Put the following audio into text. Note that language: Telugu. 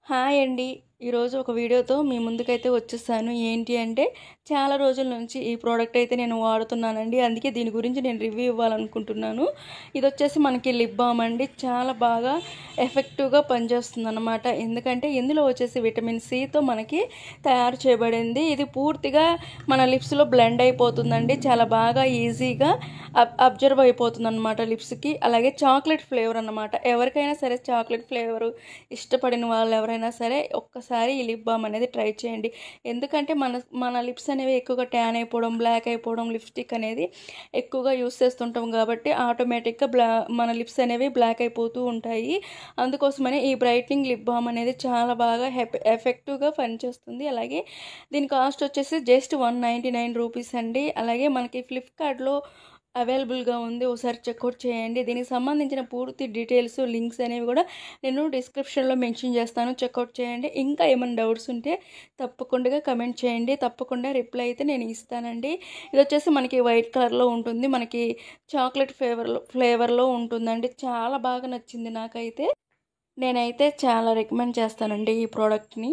హాయ్ అండి. ఈరోజు ఒక వీడియోతో మీ ముందుకైతే వచ్చేసాను. ఏంటి అంటే చాలా రోజుల నుంచి ఈ ప్రోడక్ట్ అయితే నేను వాడుతున్నానండి. అందుకే దీని గురించి నేను రివ్యూ ఇవ్వాలనుకుంటున్నాను. ఇదొచ్చేసి మనకి లిప్ బామ్ అండి. చాలా బాగా ఎఫెక్టివ్‌గా పనిచేస్తుందన్నమాట. ఎందుకంటే ఇందులో వచ్చేసి విటమిన్ సితో మనకి తయారు చేయబడింది. ఇది పూర్తిగా మన లిప్స్‌లో బ్లెండ్ అయిపోతుందండి. చాలా బాగా ఈజీగా అబ్జర్వ్ అయిపోతుందన్నమాట లిప్స్‌కి. అలాగే చాక్లెట్ ఫ్లేవర్ అన్నమాట. ఎవరికైనా సరే చాక్లెట్ ఫ్లేవరు ఇష్టపడిన వాళ్ళు ఎవరైనా సరే ఒక్కసారి ఈ లిప్ బామ్ అనేది ట్రై చేయండి. ఎందుకంటే మన మన లిప్స్ అనేవి ఎక్కువగా ట్యాన్ అయిపోవడం, బ్లాక్ అయిపోవడం, లిప్స్టిక్ అనేది ఎక్కువగా యూస్ చేస్తుంటాం కాబట్టి ఆటోమేటిక్గా మన లిప్స్ అనేవి బ్లాక్ అయిపోతూ ఉంటాయి. అందుకోసమని ఈ బ్రైట్నింగ్ లిప్ బామ్ అనేది చాలా బాగా ఎఫెక్టివ్గా పనిచేస్తుంది. అలాగే దీని కాస్ట్ వచ్చేసి జస్ట్ 199 రూపీస్ అండి. అలాగే మనకి ఫ్లిప్కార్ట్లో అవైలబుల్గా ఉంది. ఒకసారి చెక్అవుట్ చేయండి. దీనికి సంబంధించిన పూర్తి డీటెయిల్స్, లింక్స్ అనేవి కూడా నేను డిస్క్రిప్షన్లో మెన్షన్ చేస్తాను. చెక్అవుట్ చేయండి. ఇంకా ఏమైనా డౌట్స్ ఉంటే తప్పకుండా కమెంట్ చేయండి. తప్పకుండా రిప్లై అయితే నేను ఇస్తానండి. ఇది వచ్చేసి మనకి వైట్ కలర్లో ఉంటుంది. మనకి చాక్లెట్ ఫ్లేవర్లో ఉంటుందండి. చాలా బాగా నచ్చింది నాకైతే. నేనైతే చాలా రికమెండ్ చేస్తానండి ఈ ప్రోడక్ట్ని.